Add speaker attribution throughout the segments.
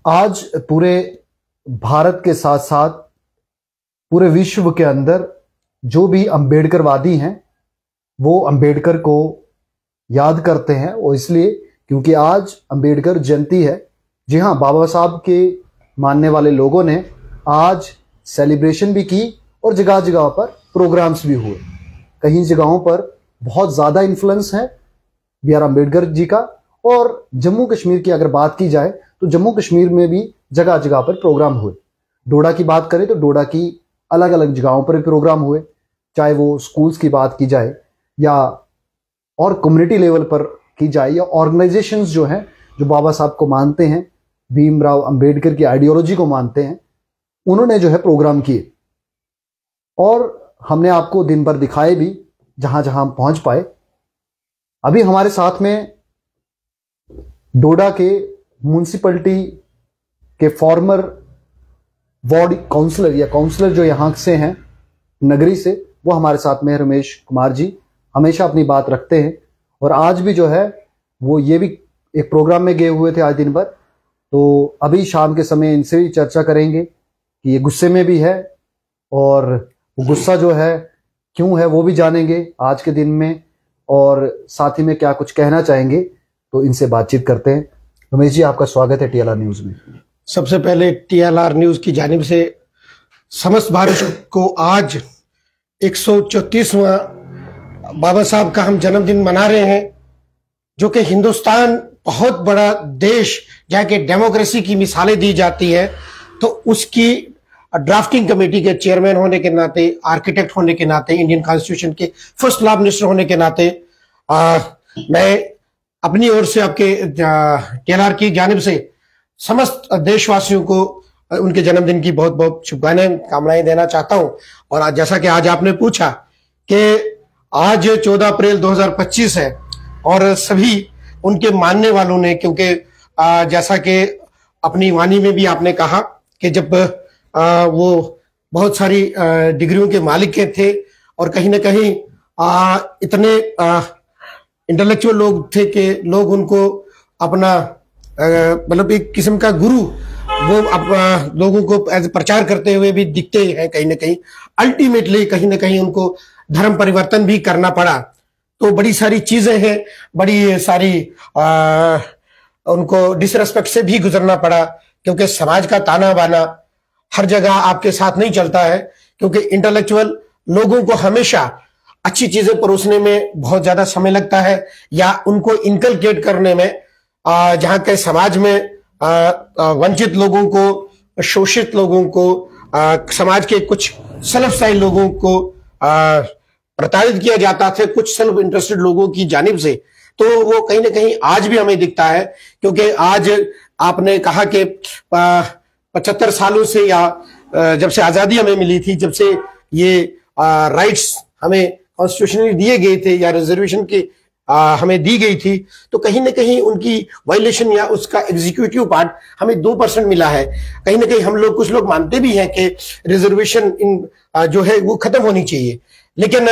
Speaker 1: आज पूरे भारत के साथ साथ पूरे विश्व के अंदर जो भी अंबेडकरवादी हैं वो अंबेडकर को याद करते हैं। वो इसलिए क्योंकि आज अंबेडकर जयंती है। जी हाँ, बाबा साहब के मानने वाले लोगों ने आज सेलिब्रेशन भी की और जगह जगह पर प्रोग्राम्स भी हुए। कहीं जगहों पर बहुत ज़्यादा इन्फ्लुएंस है बी आर अम्बेडकर जी का। और जम्मू कश्मीर की अगर बात की जाए तो जम्मू कश्मीर में भी जगह जगह पर प्रोग्राम हुए। डोडा की बात करें तो डोडा की अलग अलग जगहों पर भी प्रोग्राम हुए, चाहे वो स्कूल्स की बात की जाए या और कम्युनिटी लेवल पर की जाए या ऑर्गेनाइजेशंस जो हैं जो बाबा साहब को मानते हैं, भीमराव अंबेडकर की आइडियोलॉजी को मानते हैं, उन्होंने जो है प्रोग्राम किए और हमने आपको दिन भर दिखाए भी जहां जहां हम पहुंच पाए। अभी हमारे साथ में डोडा के म्युनिसिपैलिटी के फॉर्मर वार्ड काउंसलर या काउंसलर जो यहाँ से हैं नगरी से, वो हमारे साथ में रमेश कुमार जी हमेशा अपनी बात रखते हैं और आज भी जो है वो ये भी एक प्रोग्राम में गए हुए थे आज दिन भर। तो अभी शाम के समय इनसे भी चर्चा करेंगे कि ये गुस्से में भी है और वो गुस्सा जो है क्यों है वो भी जानेंगे आज के दिन में, और साथ ही में क्या कुछ कहना चाहेंगे तो इनसे बातचीत करते हैं। रमेश जी, आपका स्वागत है टीएलआर न्यूज में।
Speaker 2: सबसे पहले टीएलआर न्यूज की जानिब से समस्त भारत को आज 134वां बाबा साहब का हम जन्मदिन मना रहे हैं, जो कि हिंदुस्तान बहुत बड़ा देश जहाँ के डेमोक्रेसी की मिसालें दी जाती है, तो उसकी ड्राफ्टिंग कमेटी के चेयरमैन होने के नाते, आर्किटेक्ट होने के नाते, इंडियन कॉन्स्टिट्यूशन के फर्स्ट लॉ मिनिस्टर होने के नाते मैं अपनी ओर से आपके टीएलआर की जानिब से समस्त देशवासियों को उनके जन्मदिन की बहुत बहुत शुभकामनाएं कामनाएं देना चाहता हूं। और आज जैसा कि आज आपने पूछा कि आज 14 अप्रैल 2025 है और सभी उनके मानने वालों ने, क्योंकि जैसा कि अपनी वाणी में भी आपने कहा कि जब वो बहुत सारी डिग्रियों के मालिक के थे और कहीं ना कहीं इतने इंटेलेक्चुअल लोग थे कि लोग उनको अपना मतलब एक किस्म का गुरु वो लोगों को एज प्रचार करते हुए भी दिखते हैं। कहीं ना कहीं अल्टीमेटली कहीं ना कहीं उनको धर्म परिवर्तन भी करना पड़ा। तो बड़ी सारी चीजें हैं, बड़ी सारी उनको डिसरेस्पेक्ट से भी गुजरना पड़ा, क्योंकि समाज का ताना बाना हर जगह आपके साथ नहीं चलता है, क्योंकि इंटेलेक्चुअल लोगों को हमेशा अच्छी चीजें परोसने में बहुत ज्यादा समय लगता है या उनको इनकलकेट करने में, जहां के समाज में वंचित लोगों को, शोषित लोगों को, समाज के कुछ सेल्फ स्टाइल लोगों को प्रताड़ित किया जाता था कुछ सेल्फ इंटरेस्टेड लोगों की जानिब से। तो वो कहीं ना कहीं आज भी हमें दिखता है, क्योंकि आज आपने कहा कि 75 सालों से या जब से आजादी हमें मिली थी, जब से ये राइट्स हमें कॉन्स्टिट्यूशनली दिए गए थे या रिजर्वेशन की हमें दी गई थी, तो कहीं ना कहीं उनकी वायलेशन या उसका एग्जीक्यूटिव पार्ट हमें 2% मिला है। कहीं ना कहीं हम लोग, कुछ लोग मानते भी हैं कि रिजर्वेशन जो है वो खत्म होनी चाहिए, लेकिन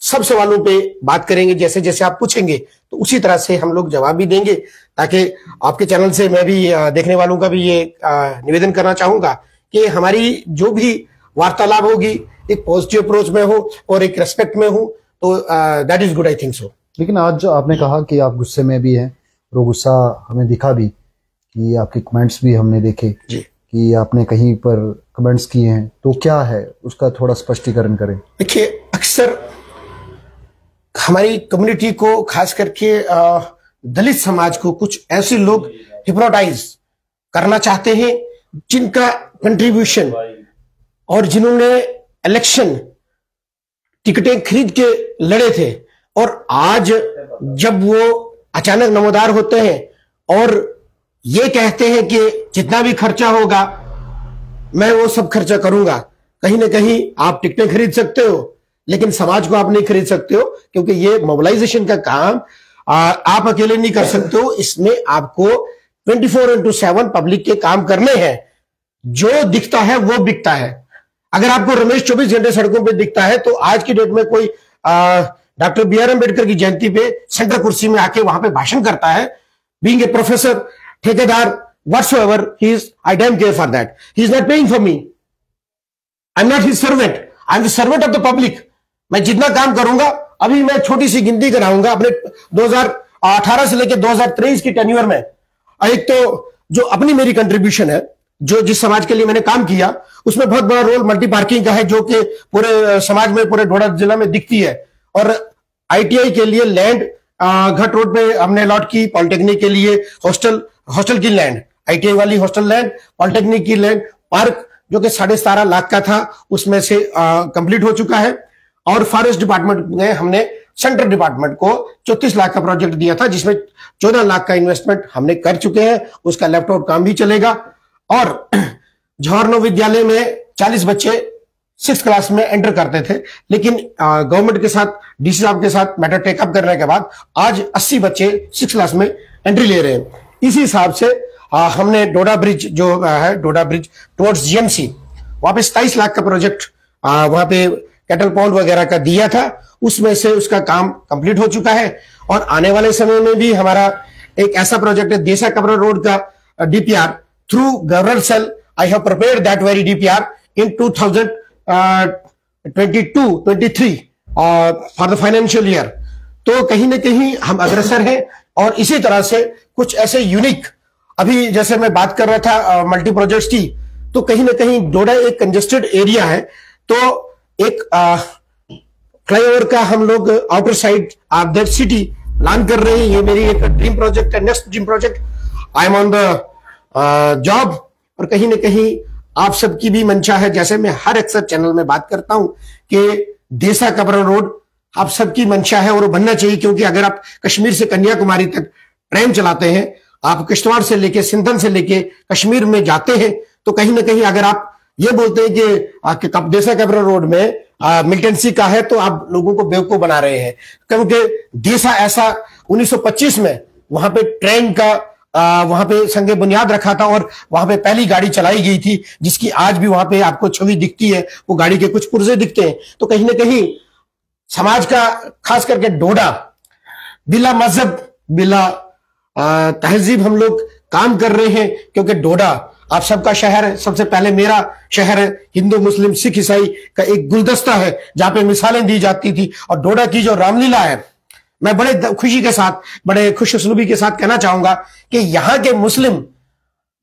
Speaker 2: सब सवालों पे बात करेंगे। जैसे जैसे आप पूछेंगे तो उसी तरह से हम लोग जवाब भी देंगे, ताकि आपके चैनल से मैं भी देखने वालों का भी ये निवेदन करना चाहूंगा कि हमारी जो भी वार्तालाप होगी एक पॉजिटिव अप्रोच में हो और एक रेस्पेक्ट में हो, तो that is good, I think so.
Speaker 1: लेकिन आज जो आपने कहा कि आप गुस्से में भी हैं, और वो गुस्सा हमें दिखा भी कि आपके कमेंट्स भी हमने देखे
Speaker 2: जी
Speaker 1: कि आपने कहीं पर कमेंट्स किए हैं, तो क्या है उसका थोड़ा स्पष्टीकरण करें।
Speaker 2: देखिए, अक्सर हमारी कम्युनिटी को, खास करके दलित समाज को, कुछ ऐसे लोग हिप्नोटाइज करना चाहते हैं जिनका कंट्रीब्यूशन और जिन्होंने इलेक्शन टिकटें खरीद के लड़े थे, और आज जब वो अचानक नमोदार होते हैं और ये कहते हैं कि जितना भी खर्चा होगा मैं वो सब खर्चा करूंगा। कहीं ना कहीं आप टिकटें खरीद सकते हो, लेकिन समाज को आप नहीं खरीद सकते हो, क्योंकि ये मोबिलाइजेशन का काम आप अकेले नहीं कर सकते हो। इसमें आपको 24/7 पब्लिक के काम करने हैं। जो दिखता है वो बिकता है। अगर आपको रमेश 24 घंटे सड़कों पे दिखता है, तो आज की डेट में कोई डॉक्टर बी आर अम्बेडकर की जयंती पे सेंटर कुर्सी में आके वहां पे भाषण करता है, बीइंग ए प्रोफेसर, ठेकेदार whatsoever he is, I don't care for that. He is not paying for me. I'm not his servant. I'm the servant of the public. मैं जितना काम करूंगा, अभी मैं छोटी सी गिनती कराऊंगा अपने 2018 से लेकर 2023 की टेन्योर में। एक तो जो अपनी मेरी कंट्रीब्यूशन है, जो जिस समाज के लिए मैंने काम किया, उसमें बहुत बड़ा रोल मल्टी पार्किंग का है, जो कि पूरे समाज में, पूरे डोडा जिला में दिखती है। और ITI के लिए लैंड घाट रोड पे हमने अलॉट की, पॉलिटेक्निक के लिए हॉस्टल की लैंड, ITI वाली हॉस्टल लैंड, पॉलिटेक्निक की लैंड, पार्क जो कि 17.5 लाख का था, उसमें से कंप्लीट हो चुका है। और फॉरेस्ट डिपार्टमेंट में हमने सेंट्रल डिपार्टमेंट को 34 लाख का प्रोजेक्ट दिया था, जिसमें 14 लाख का इन्वेस्टमेंट हमने कर चुके हैं। उसका लैपटॉप काम भी चलेगा। और जवाहर विद्यालय में 40 बच्चे 6th क्लास में एंटर करते थे, लेकिन गवर्नमेंट के साथ, DC साहब के साथ मैटर टेकअप करने के बाद आज 80 बच्चे 6th क्लास में एंट्री ले रहे हैं। इसी हिसाब से हमने डोडा ब्रिज जो है, डोडा ब्रिज टुवर्ड्स GMC, वहां पे 27 लाख का प्रोजेक्ट वहां पे कैटल पॉन्ड वगैरह का दिया था, उसमें से उसका काम कंप्लीट हो चुका है। और आने वाले समय में भी हमारा एक ऐसा प्रोजेक्ट है, देसा कबरा रोड का DPR through governor cell. I have prepared that very DPR in 2022-23 for the financial year. तो कहीं ना कहीं हम अग्रसर हैं। और इसी तरह से कुछ ऐसे यूनिक, अभी जैसे मैं बात कर रहा था मल्टी प्रोजेक्ट्स की, तो कहीं ना कहीं डोडा एक कंजेस्टेड एरिया है, तो एक फ्लाईओवर का हम लोग outer side of that city plan कर रहे हैं। ये मेरी एक ड्रीम प्रोजेक्ट है, next dream project. I am on the job. और कहीं ना कहीं आप सबकी भी मंशा है, जैसे मैं हर अक्सर चैनल में बात करता हूं कि देसा कबरा रोड आप सबकी मंशा है और वो बनना चाहिए। क्योंकि अगर आप कश्मीर से कन्याकुमारी तक ट्रेन चलाते हैं, आप किश्तवाड़ से लेके, सिंधन से लेके कश्मीर में जाते हैं, तो कहीं ना कहीं अगर आप ये बोलते हैं कि देसा कबरा रोड में मिलिटेंसी का है, तो आप लोगों को बेवकूफ बना रहे हैं। क्योंकि देसा ऐसा 1925 में वहां पे ट्रेन का वहां पे संगे बुनियाद रखा था और वहां पे पहली गाड़ी चलाई गई थी, जिसकी आज भी वहां पे आपको छवि दिखती है, वो गाड़ी के कुछ पुर्जे दिखते हैं। तो कहीं ना कहीं समाज का, खास करके डोडा, बिला मजहब, बिला तहजीब हम लोग काम कर रहे हैं। क्योंकि डोडा आप सबका शहर है, सबसे पहले मेरा शहर है, हिंदू मुस्लिम सिख ईसाई का एक गुलदस्ता है जहां पे मिसालें दी जाती थी। और डोडा की जो रामलीला है, मैं बड़े खुशी के साथ, बड़े खुशउस्लूबी के साथ कहना चाहूंगा कि यहां के मुस्लिम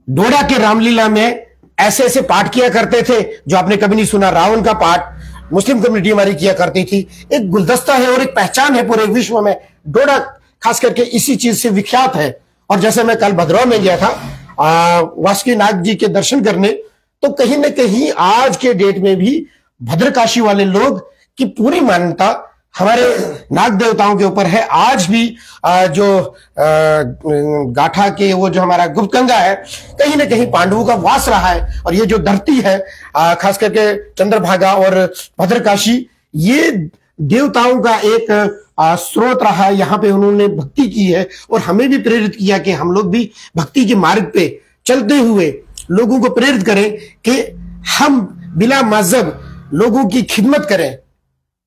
Speaker 2: डोडा के रामलीला में ऐसे ऐसे पाठ किया करते थे जो आपने कभी नहीं सुना। रावण का पाठ मुस्लिम कम्युनिटी हमारी किया करती थी। एक गुलदस्ता है और एक पहचान है पूरे विश्व में। डोडा खास करके इसी चीज से विख्यात है। और जैसे मैं कल भद्रौह में गया था वासुकीनाथ जी के दर्शन करने, तो कहीं ना कहीं आज के डेट में भी भद्रकाशी वाले लोग की पूरी मान्यता हमारे नाग देवताओं के ऊपर है। आज भी जो गाठा के वो जो हमारा गुप्तगंगा है, कहीं ना कहीं पांडवों का वास रहा है। और ये जो धरती है, खास करके चंद्रभागा और भद्रकाशी, ये देवताओं का एक स्रोत रहा है। यहाँ पे उन्होंने भक्ति की है और हमें भी प्रेरित किया कि हम लोग भी भक्ति के मार्ग पे चलते हुए लोगों को प्रेरित करें कि हम बिना मजहब लोगों की खिदमत करें।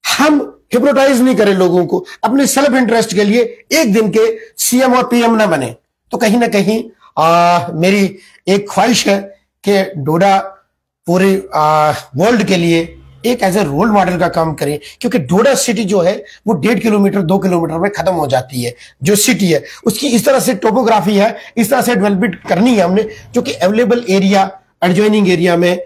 Speaker 2: हम हिप्नोटाइज नहीं करें लोगों को, अपने सेल्फ इंटरेस्ट के लिए एक दिन के CM और PM ना बने। तो कहीं ना कहीं मेरी एक ख्वाहिश है कि डोडा पूरे वर्ल्ड के लिए एक एज ए रोल मॉडल का काम करें। क्योंकि डोडा सिटी जो है वो 1.5 किलोमीटर 2 किलोमीटर में खत्म हो जाती है। जो सिटी है उसकी इस तरह से टोपोग्राफी है, इस तरह से डेवलपमेंट करनी है हमने, जो कि अवेलेबल एरिया, एडजॉइनिंग एरिया में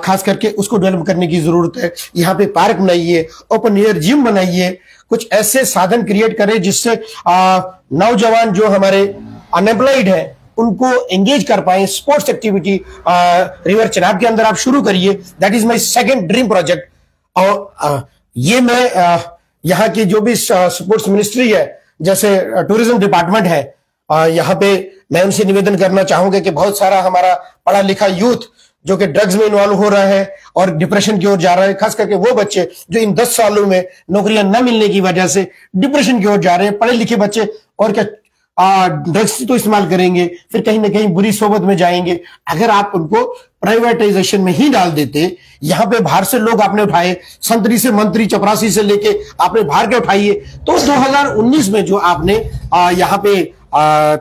Speaker 2: खास करके उसको डेवलप करने की जरूरत है। यहाँ पे पार्क बनाइए, ओपन एयर जिम बनाइए, कुछ ऐसे साधन क्रिएट करें जिससे नौजवान जो हमारे अनएम्प्लॉयड है उनको एंगेज कर पाए। स्पोर्ट्स एक्टिविटी रिवर चिनाब के अंदर आप शुरू करिए। That is my second dream project. और ये मैं यहाँ की जो भी स्पोर्ट्स मिनिस्ट्री है, जैसे टूरिज्म डिपार्टमेंट है, यहाँ पे मैं उनसे निवेदन करना चाहूंगा कि बहुत सारा हमारा पढ़ा लिखा यूथ जो कि ड्रग्स में इन्वॉल्व हो रहा है और डिप्रेशन की ओर जा रहा है, खास करके वो बच्चे जो इन 10 सालों में नौकरियां न मिलने की वजह से डिप्रेशन की ओर जा रहे हैं। पढ़े लिखे बच्चे और क्या ड्रग्स तो इस्तेमाल करेंगे, फिर कहीं ना कहीं बुरी सोबत में जाएंगे। अगर आप उनको प्राइवेटाइजेशन में ही डाल देते, यहाँ पे बाहर से लोग आपने उठाए, संतरी से मंत्री, चपरासी से लेके आपने बाहर के उठाइए, तो 2019 में जो आपने यहाँ पे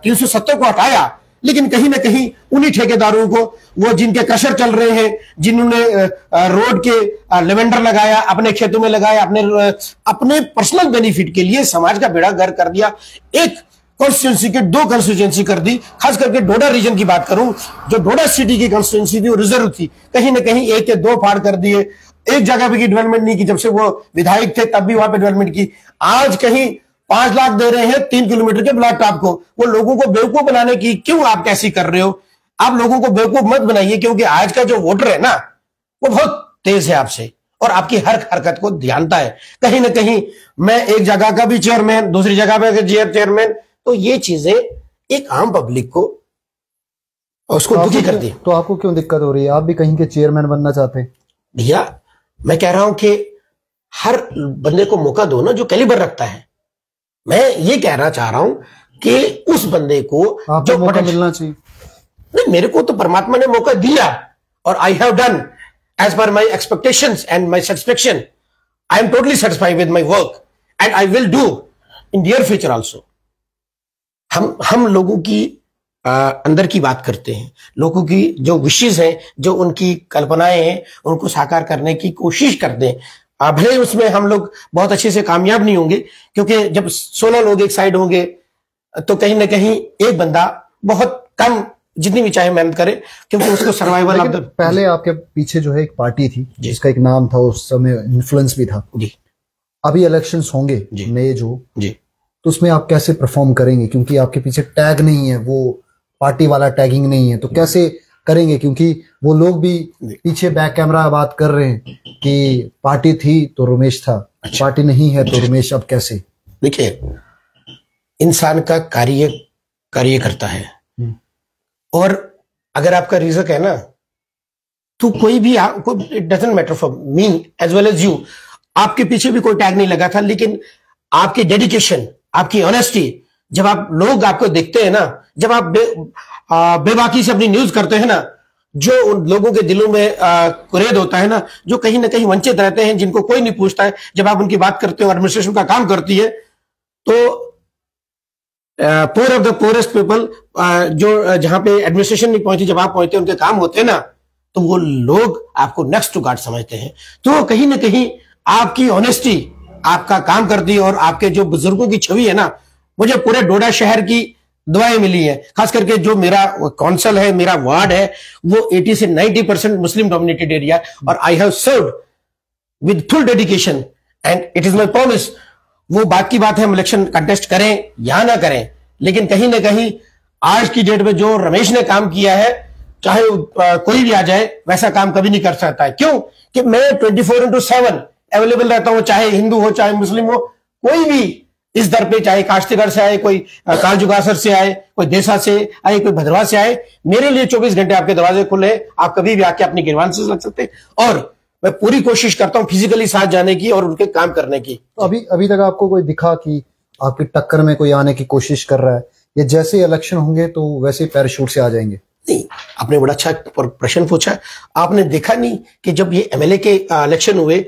Speaker 2: 370 को हटाया, लेकिन कहीं ना कहीं उन्हीं ठेकेदारों को, वो जिनके क्रशर चल रहे हैं, जिन्होंने रोड के लेवेंडर लगाया, अपने खेतों में लगाया, अपने पर्सनल बेनिफिट के लिए समाज का बेड़ा गर्क कर दिया। एक कॉन्स्टिट्यूंसी के दो कॉन्स्टिट्यूंसी कर दी। खास करके डोडा रीजन की बात करूं, जो डोडा सिटी की कॉन्स्टिट्यूंसी थी वो रिजर्व थी, कहीं ना कहीं एक के दो फाड़ कर दिए। एक जगह पे की डेवलपमेंट नहीं की, जब से वो विधायक थे तब भी वहां पे डेवलपमेंट की। आज कहीं 5 लाख दे रहे हैं 3 किलोमीटर के ब्लॉक टॉप को। वो लोगों को बेवकूफ बनाने की क्यों आप कैसी कर रहे हो? आप लोगों को बेवकूफ मत बनाइए, क्योंकि आज का जो वोटर है ना, वो बहुत तेज है आपसे और आपकी हर हरकत को ध्यानता है। कहीं ना कहीं मैं एक जगह का भी चेयरमैन, दूसरी जगह पे चेयरमैन, तो ये चीजें एक आम पब्लिक को उसको दुखी करती है।
Speaker 1: तो आपको क्यों दिक्कत हो रही है? आप भी कहीं के चेयरमैन बनना चाहते हैं?
Speaker 2: भैया मैं कह रहा हूं कि हर बंदे को मौका दो ना जो कैलिबर रखता है। मैं ये कहना चाह रहा हूं कि उस बंदे को जो
Speaker 1: मौका मिलना चाहिए।
Speaker 2: नहीं, मेरे को तो परमात्मा ने मौका दिया और I have done as per my expectations and my satisfaction. I am totally satisfied with my work and I will do in dear future also. हम लोगों की अंदर की बात करते हैं, लोगों की जो विशेष हैं, जो उनकी कल्पनाएं हैं, उनको साकार करने की कोशिश करते हैं। भले उसमें हम लोग बहुत अच्छे से कामयाब नहीं होंगे, क्योंकि जब 16 लोग एक साइड होंगे तो कहीं ना कहीं एक बंदा बहुत कम, जितनी भी चाहे मेहनत करे, क्योंकि उसको सर्वाइवल ऑफ द।
Speaker 1: पहले आपके पीछे जो है एक पार्टी थी जिसका एक नाम था, उस समय इन्फ्लुएंस भी था जी। अभी इलेक्शंस होंगे नए जो जी, तो उसमें आप कैसे परफॉर्म करेंगे? क्योंकि आपके पीछे टैग नहीं है, वो पार्टी वाला टैगिंग नहीं है, तो कैसे करेंगे? क्योंकि वो लोग भी पीछे बैक कैमरा बात कर रहे हैं कि पार्टी थी तो रमेश था, पार्टी नहीं है तो रमेश, अब कैसे?
Speaker 2: देखिए, इंसान का कार्य करता है, और अगर आपका रिजक है ना, तो कोई भी it doesn't matter for me as well as you. आपके पीछे भी कोई टैग नहीं लगा था, लेकिन आपकी डेडिकेशन, आपकी ऑनेस्टी, जब आप लोग आपको देखते हैं ना, जब आप बेबाकी से अपनी न्यूज करते हैं ना, जो उन लोगों के दिलों में कुरेद होता है ना, जो कहीं ना कहीं वंचित रहते हैं, जिनको कोई नहीं पूछता है, जब आप उनकी बात करते हो, एडमिनिस्ट्रेशन का काम करती है, तो pore of the poorest people, जो जहां पे एडमिनिस्ट्रेशन नहीं पहुंची, जब आप पहुंचते हैं, उनके काम होते हैं ना, तो वो लोग आपको नेक्स्ट टू गॉड समझते हैं। तो कहीं ना कहीं आपकी ऑनेस्टी आपका काम करती है, और आपके जो बुजुर्गों की छवि है ना, मुझे पूरे डोडा शहर की दुआएं मिली हैं। खास करके जो मेरा काउंसिल है, मेरा वार्ड है, वो 80 से 90% मुस्लिम डोमिनेटेड एरिया, और I have served with full dedication and it is my promise. वो बात की बात है, हम इलेक्शन कंटेस्ट करें या ना करें, लेकिन कहीं ना कहीं आज की डेट में जो रमेश ने काम किया है, चाहे कोई भी आ जाए, वैसा काम कभी नहीं कर सकता है। क्यों? कि मैं 24/7 अवेलेबल रहता हूं, चाहे हिंदू हो चाहे मुस्लिम हो, कोई भी इस दर पे, चाहे काश्तगढ़ से आए, कोई कालजुगासर से आए, कोई देसा से आए, कोई भद्रवा से आए, मेरे लिए 24 घंटे आपके दरवाजे खुले हैं। आप कभी भी आके अपनी ग्रीवांसेस लग सकते हैं, और मैं पूरी कोशिश करता हूं फिजिकली साथ जाने की और उनके काम करने की।
Speaker 1: तो अभी तक आपको कोई दिखा कि आपकी टक्कर में कोई आने की कोशिश कर रहा है, या जैसे इलेक्शन होंगे तो वैसे पैराशूट से आ जाएंगे?
Speaker 2: नहीं, आपने बड़ा अच्छा प्रश्न पूछा। आपने देखा नहीं कि जब ये एमएलए के इलेक्शन हुए,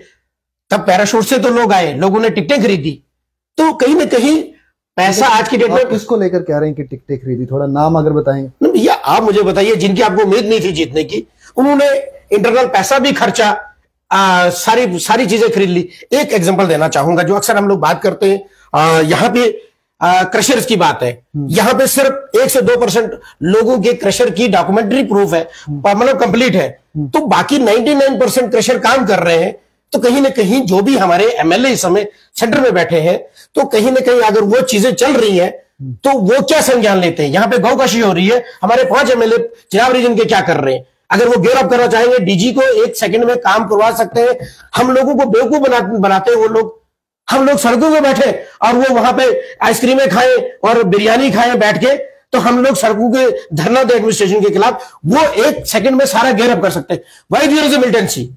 Speaker 2: तब पैराशूट से तो लोग आए, लोगों ने टिकटें खरीदी। तो कहीं ना कहीं पैसा आज की डेट में
Speaker 1: किसको लेकर कह रहे हैं कि टिकटें खरीदी? थोड़ा नाम अगर बताएंगे।
Speaker 2: भैया आप मुझे बताइए, जिनकी आपको उम्मीद नहीं थी जीतने की, उन्होंने इंटरनल पैसा भी खर्चा, सारी चीजें खरीद ली। एक एग्जांपल देना चाहूंगा, जो अक्सर हम लोग बात करते हैं, यहाँ पे क्रशर्स की बात है। यहाँ पे सिर्फ 1 से 2% लोगों के क्रशर की डॉक्यूमेंट्री प्रूफ है, मतलब कंप्लीट है, तो बाकी 99% क्रशर काम कर रहे हैं। तो कहीं ना कहीं जो भी हमारे एमएलए इस समय सेंटर में बैठे हैं, तो कहीं ना कहीं अगर वो चीजें चल रही हैं, तो वो क्या संज्ञान लेते हैं? यहाँ पे गौकाशी हो रही है, हमारे 5 एमएलए चिनाब रीजन के क्या कर रहे हैं? अगर वो गियर अप करना चाहेंगे, डीजी को 1 सेकंड में काम करवा सकते हैं। हम लोगों को बेवकूफ बनाते हैं वो लोग। हम लोग सड़कों पे बैठे और वो वहां पे आइसक्रीमें खाएं और बिरयानी खाएं बैठ के, तो हम लोग सड़कों के धरना दे एडमिनिस्ट्रेशन के खिलाफ, वो 1 सेकंड में सारा गियर अप कर सकते हैं। Why there is a militancy,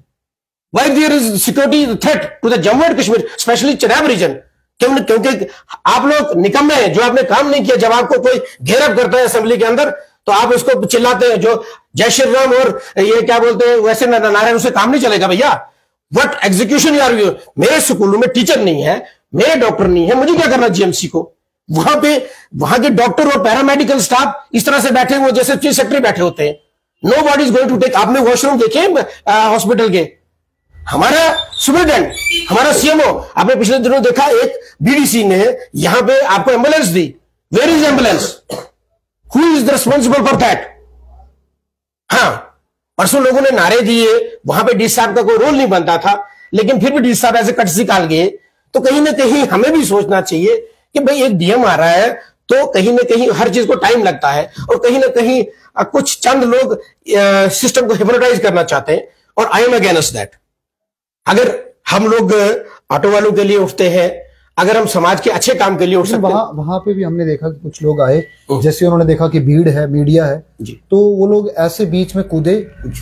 Speaker 2: why there is security threat to the Jammu and Kashmir, specially Chenab region? क्योंकि आप लोग निकम्मे हैं, जो आपने काम नहीं किया। जब आपको कोई घेर अप करता है असेंबली के अंदर, तो आप उसको चिल्लाते हैं, जो जय श्री राम और ये क्या बोलते हैं, वैसे नारे, उससे काम नहीं चलेगा भैया। व्हाट एग्जीक्यूशन यार? मेरे स्कूलों में टीचर नहीं है, मेरे डॉक्टर नहीं है, मुझे क्या करना जीएमसी को? वहां के डॉक्टर और पैरामेडिकल स्टाफ इस तरह से बैठे हुए जैसे चीफ सेक्रेटरी बैठे होते हैं। Nobody is going to take. आपने वॉशरूम देखे हॉस्पिटल के? हमारा सुपरिटेंडेंट, हमारा सीएमओ, आपने पिछले दिनों देखा एक बीडीसी ने यहां पे आपको एम्बुलेंस दी। Where is ambulance? Who is the responsible for that? हाँ, परसों लोगों ने नारे दिए, वहां पे डी साहब का कोई रोल नहीं बनता था, लेकिन फिर भी डी साहब ऐसे कटसी काल गए। तो कहीं ना कहीं हमें भी सोचना चाहिए कि भाई एक डीएम आ रहा है तो कहीं ना कहीं हर चीज को टाइम लगता है, और कहीं ना कहीं कुछ चंद लोग सिस्टम को हिप्नोटाइज करना चाहते हैं, और आई एम अगेंस्ट दैट। अगर हम लोग ऑटो वालों के लिए उठते हैं, अगर हम समाज के अच्छे काम के लिए उठ सकते हैं।
Speaker 1: वहां पे भी हमने देखा कि कुछ लोग आए, जैसे उन्होंने देखा कि भीड़ है, मीडिया है, तो वो लोग ऐसे बीच में कूदे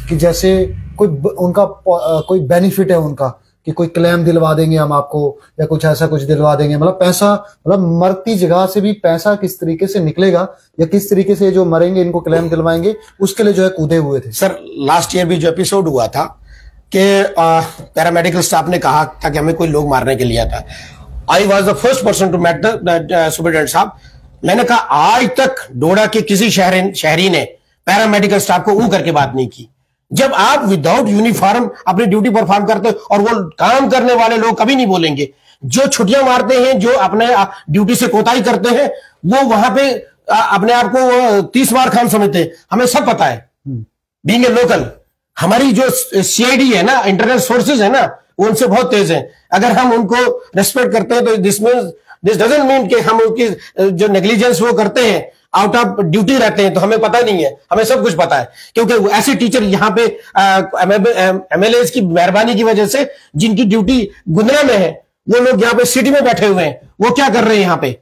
Speaker 1: कि जैसे कोई बेनिफिट है उनका, कि कोई क्लेम दिलवा देंगे हम आपको, या कुछ ऐसा कुछ दिलवा देंगे। मतलब पैसा, मतलब मरती जगह से भी पैसा किस तरीके से निकलेगा, या किस तरीके से जो मरेंगे इनको क्लेम दिलवाएंगे, उसके लिए जो है कूदे हुए थे।
Speaker 2: सर, लास्ट ईयर भी जो एपिसोड हुआ था कि पैरामेडिकल स्टाफ ने कहा था कि हमें कोई लोग मारने के लिए आता। I was the first person to met the superintendent साहब। मैंने कहा आज तक डोडा के किसी शहरी ने पैरामेडिकल स्टाफ को करके बात नहीं की। जब आप विदाउट यूनिफॉर्म अपनी ड्यूटी परफॉर्म करते हो, और वो काम करने वाले लोग कभी नहीं बोलेंगे। जो छुट्टियां मारते हैं, जो अपने ड्यूटी से कोताही करते हैं, वो वहां पे अपने आप को 30 बार खान समझते हैं। हमें सब पता है, बीइंग ए लोकल। हमारी जो सीआईडी है ना, इंटरनल सोर्सेज है ना, वो उनसे बहुत तेज है। अगर हम उनको रेस्पेक्ट करते हैं तो दिस डजंट मीन कि हम उनकी जो नेग्लिजेंस वो करते हैं, आउट ऑफ ड्यूटी रहते हैं, तो हमें पता नहीं है। हमें सब कुछ पता है, क्योंकि ऐसे टीचर यहाँ पे एमएलए की मेहरबानी की वजह से, जिनकी ड्यूटी गुंदरा में है, वो लोग यहाँ पे सिटी में बैठे हुए हैं। वो क्या कर रहे हैं यहाँ पे?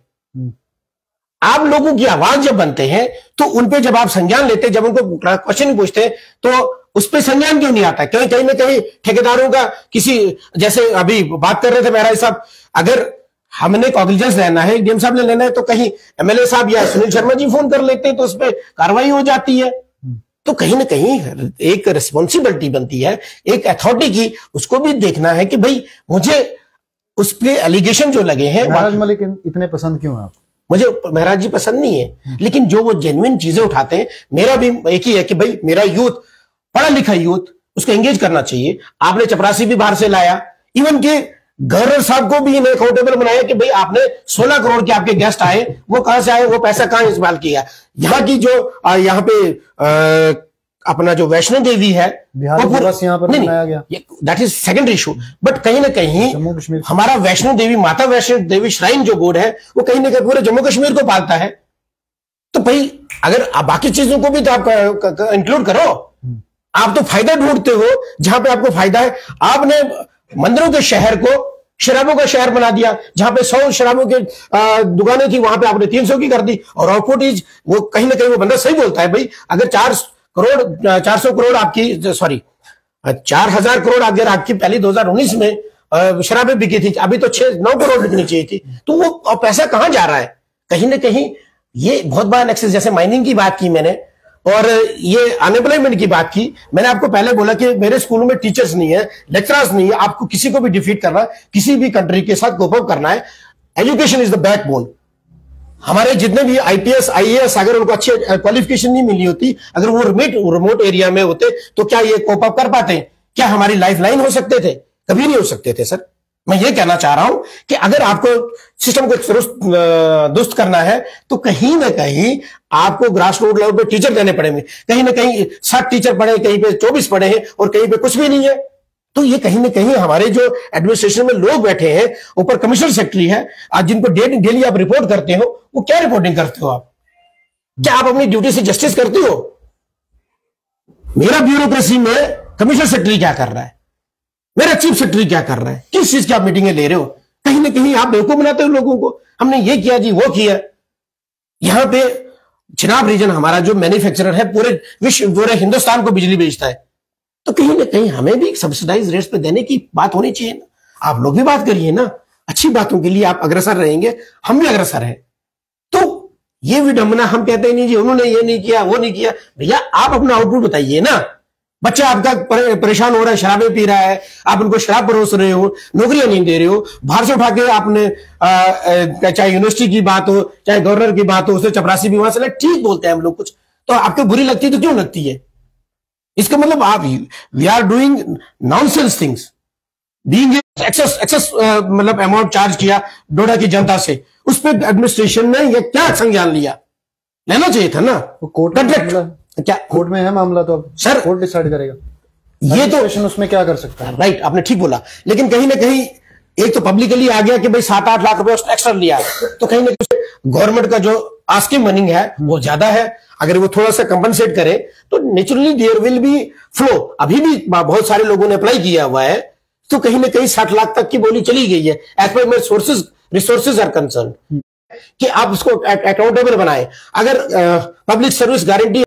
Speaker 2: आप लोगों की आवाज जब बनते हैं तो उनपे जब आप संज्ञान लेते, जब उनको क्वेश्चन पूछते हैं, तो उस पर संज्ञान क्यों नहीं आता? कहीं ना कहीं ठेकेदारों का किसी, जैसे अभी बात कर रहे थे महाराज साहब, अगर हमने कॉग्निजेंस लेना है, डीएम साहब ने लेना है, तो कहीं एमएलए साहब या सुनील शर्मा जी फोन कर लेते हैं, तो उस पर कार्रवाई हो जाती है। तो कहीं ना कहीं एक रिस्पॉन्सिबिलिटी बनती है एक अथॉरिटी की, उसको भी देखना है कि भाई मुझे उस पर एलिगेशन जो लगे हैं।
Speaker 1: महाराज मलिक इतने पसंद क्यों है आप?
Speaker 2: मुझे महाराज जी पसंद नहीं है, लेकिन जो वो जेन्युइन चीजें उठाते हैं, मेरा भी एक ही है कि भाई मेरा यूथ, पढ़ा लिखा यूथ, उसको एंगेज करना चाहिए। आपने चपरासी भी बाहर से लाया, इवन के गवर्नर साहब को भी इन्हें अकाउंटेबल बनाया कि भाई आपने 16 करोड़ के आपके गेस्ट आए, वो कहां से आए, वो पैसा कहां इस्तेमाल किया। यहाँ की जो यहाँ पे अपना जो वैष्णो देवी है,
Speaker 1: यहाँ पर बनाया गया,
Speaker 2: that is secondary issue. But कहीं ना कहीं हमारा वैष्णो देवी, माता वैष्णो देवी श्राइन जो बोर्ड है, वो कहीं ना कहीं पूरे जम्मू कश्मीर को पालता है। तो भाई अगर बाकी चीजों को भी तो आप इंक्लूड करो। आप तो फायदा ढूंढते हो जहां पे आपको फायदा है। आपने मंदिरों के शहर को शराबों का शहर बना दिया, जहां पे 100 शराबों की दुकानें थी, वहां पे आपने 300 की कर दी। और आउटपुट इज, वो कहीं ना कहीं वो बंदा सही बोलता है भाई, अगर 400 करोड़ आपकी, सॉरी 4000 करोड़ अगर आपकी पहले 2019 में शराबें बिकी थी, अभी तो 6-9 करोड़ बिकनी चाहिए थी, तो वो पैसा कहां जा रहा है? कहीं ना कहीं ये बहुत बड़ा नेक्सस। जैसे माइनिंग की बात की मैंने, और ये अनएम्प्लॉयमेंट की बात की। मैंने आपको पहले बोला कि मेरे स्कूलों में टीचर्स नहीं है, लेक्चरर्स नहीं है। आपको किसी को भी डिफीट करना है, किसी भी कंट्री के साथ कोप अप करना है, एजुकेशन इज द बैकबोन। हमारे जितने भी आईपीएस आईएएस, अगर उनको अच्छी क्वालिफिकेशन नहीं मिली होती, अगर वो रिमोट एरिया में होते, तो क्या ये कोप अप कर पाते? क्या हमारी लाइफ लाइन हो सकते थे? कभी नहीं हो सकते थे सर। मैं ये कहना चाह रहा हूं कि अगर आपको सिस्टम को दुरुस्त करना है, तो कहीं ना कहीं आपको ग्रास रूट लेवल पे टीचर देने पड़ेंगे। कहीं ना कहीं 60 टीचर पढ़े, कहीं पे 24 पढ़े हैं, और कहीं पे कुछ भी नहीं है। तो ये कहीं ना कहीं हमारे जो एडमिनिस्ट्रेशन में लोग बैठे हैं, ऊपर कमिश्नर सेक्रेटरी है, आज जिनको डेली आप रिपोर्ट करते हो, वो क्या रिपोर्टिंग करते हो आप? क्या आप अपनी ड्यूटी से जस्टिस करते हो? मेरा ब्यूरोक्रेसी में कमिश्नर सेक्रेटरी क्या कर रहा है, मेरा चीफ सेक्रेटरी क्या कर रहा है, किस चीज की आप मीटिंगें ले रहे हो? कहीं ना कहीं आप बेवकूफ बनाते हो लोगों को। हमने ये किया जी, वो किया। यहां पे चिनाब रीजन हमारा जो मैन्युफैक्चरर है, पूरे विश्व, पूरे हिंदुस्तान को बिजली बेचता है। तो कहीं ना कहीं हमें भी सब्सिडाइज रेट्स पे देने की बात होनी चाहिए ना। आप लोग भी बात करिए ना, अच्छी बातों के लिए आप अग्रसर रहेंगे, हम भी अग्रसर हैं। तो ये विडंबना, हम कहते हैं नहीं जी उन्होंने ये नहीं किया, वो नहीं किया। भैया आप अपना आउटपुट बताइए ना। बच्चा आपका परेशान हो रहा है, शराबें पी रहा है, आप उनको शराब परोस रहे हो, नौकरियां नहीं दे रहे हो, बाहर से उठा के आपने चाहे यूनिवर्सिटी की बात हो, चाहे गवर्नर की बात हो, उसे चपरासी भी वहां से ठीक बोलते हैं हम लोग कुछ, तो आपको बुरी लगती है तो क्यों लगती है? इसका मतलब आप we are doing nonsense things, being excess मतलब अमाउंट चार्ज किया डोडा की जनता से, उस पर एडमिनिस्ट्रेशन ने यह क्या संज्ञान लिया? लेना चाहिए था ना।
Speaker 1: क्या कोर्ट में है मामला, तो अब
Speaker 2: सर
Speaker 1: कोर्ट डिसाइड करेगा,
Speaker 2: ये तो
Speaker 1: उसमें क्या कर सकता है।
Speaker 2: राइट, आपने ठीक बोला, लेकिन कहीं ना कहीं एक तो पब्लिकली आ गया कि भाई 7-8 लाख रुपए उसने एक्स्ट्रा लिया, तो कहीं ना कहीं गवर्नमेंट का जो आस्किंग मनी है वो ज्यादा है, अगर वो थोड़ा सा कंपनसेट करे तो naturally there will be flow. अभी भी बहुत सारे लोगों ने अप्लाई किया हुआ है, तो कहीं ना कहीं 60 लाख तक की बोली चली गई है एज पर मेरे सोर्सेज रिसोर्सेज आर कंसर्न, कि आप उसको अकाउंटेबल बनाए। अगर पब्लिक सर्विस गारंटी